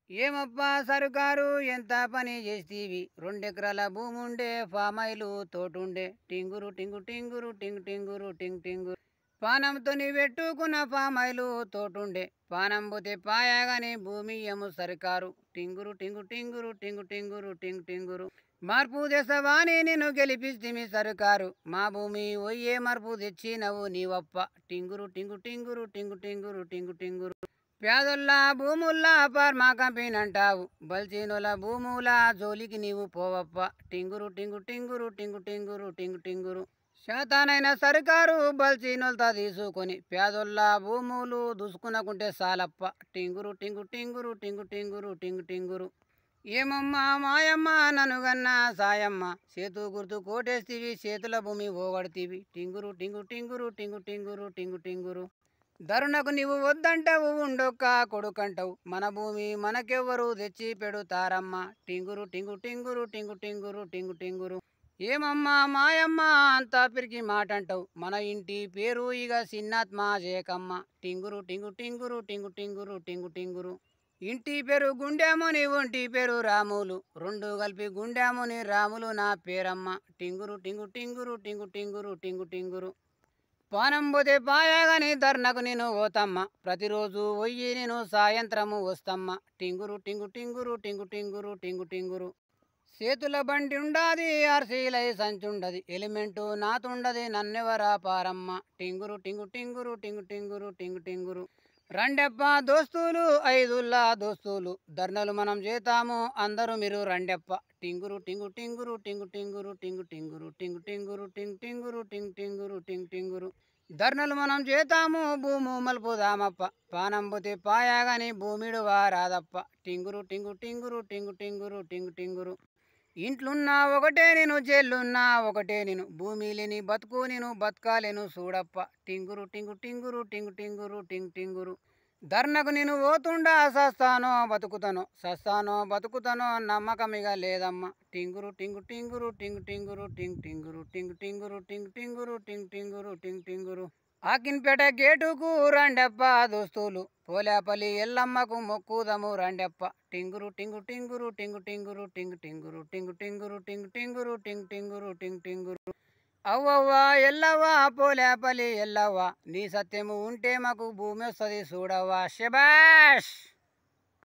ఏమప్పా సరుకారు ఎంత పని చేస్తీవి? 2 ఎకరాల భూముండే ఫామాయిలు తోటుండే టింగురు టింగు టింగురు టింగు టింగురు టింగ్ టింగురు పానంతోని పెట్టుకున్న ఫామాయిలు తోటుండే పానం పోతే పాయాగాని భూమి ఏమో సరుకారు టింగురు టింగు టింగురు టింగు టింగురు టింగ్ టింగురు మార్పు తెస్తవాని నేను గెలిపిస్తిమి సరుకారు మా భూమి ఒయ్యే మార్పు తెచ్చినవు నీవప్ప టింగురు టింగు టింగురు టింగు టింగురు టింగు టింగురు పేదొల్లా భూముల్లా ఫార్మా కంపెనీ అంటావు బల్చీనుల భూముల జోలికి నీవు పోవప్ప టింగురు టింగు టింగురు టింగు టింగురు టింగు టింగురు శాతానైన సర్కారు బల్చీనులతో తీసుకొని పేదొల్ల భూములు దుసుకునకుంటే సాలప్ప టింగురు టింగు టింగురు టింగు టింగురు టింగు టింగురు ఏమమ్మా మాయమ్మ ననుగన్న సాయమ్మ చేతు గుర్తు కోటేస్తీవి చేతుల భూమి ఓగడతీవి టింగురు టింగు టింగురు టింగు టింగురు టింగు టింగురు ధరుణకు నీవు వద్దంటావు ఉండొక్క కొడుకంటావు మన భూమి మనకెవ్వరు తెచ్చి పెడుతారమ్మా టింగురు టింగు టింగురు టింగు టింగురు టింగు టింగురు ఏమమ్మా మాయమ్మ అంతా పిరికి మాట అంటావు మన ఇంటి పేరు ఇక చిన్నాత్మ జేకమ్మ టింగురు టింగు టింగురు టింగు టింగురు టింగు టింగురు ఇంటి పేరు గుండెముని ఒంటి పేరు రాములు రెండు కలిపి గుండెముని రాములు నా పేరమ్మ టింగురు టింగు టింగురు టింగు టింగురు టింగు టింగురు పానం పోతే పాయాగాని ధర్నకు నేను పోతమ్మ ప్రతిరోజు పోయి నేను సాయంత్రము వస్తమ్మ టింగురు టింగు టింగురు టింగు టింగురు టింగు టింగురు చేతుల బండి ఉండాది ఆర్సీలై సంచుండది ఎలిమెంటు నాతుండది నన్నెవరా పారమ్మ టింగురు టింగు టింగురు టింగు టింగురు టింగు టింగురు రండెప్ప దోస్తులు ఐదుల్లా దోస్తులు ధర్నలు మనం చేతాము అందరూ మీరు రండెప్ప టింగురు టింగు టింగురు టింగు టింగురు టింగు టింగురు టింగు టింగురు టింగ్ టింగురు టింగ్ టింగురు టింగ్ టింగురు ధర్నలు మనం చేతాము భూము మలుపుదామప్ప పానం పోతే పాయాగాని భూమిడు వారాదప్ప టింగురు టింగు టింగురు టింగు టింగురు టింగు టింగురు ఇంట్లున్నా ఒకటే నేను జైలున్నా ఒకటే నేను భూమి లేని బతుకు నేను బతకాలేను చూడప్ప టింగురు టింగు టింగురు టింగు టింగురు టింగ్ టింగురు ధర్నకు నేను పోతుండా సస్తానో బతుకుతానో నమ్మకమిగా లేదమ్మా టింగురు టింగు టింగురు టింగు టింగురు టింగ్ టింగురు టింగు టింగురు టింగ్ టింగురు టింగ్ టింగురు టింగ్ టింగురు ఆకిన్పేట గేటుకు రండెప్ప దోస్తులు పోలేపల్లి ఎల్లమ్మకు మొక్కుదము రండెప్ప టింగురు టింగు టింగురు టింగు టింగురు టింగు టింగురు టింగు టింగురు టింగు టింగురు టింగు టింగురు టింగు టింగురు అవ్వవ్వా ఎల్లవ్వా పోలేపల్లి ఎల్లవ్వా నీ సత్యము ఉంటే మాకు భూమి వస్తుంది చూడవ్వా శబాష్.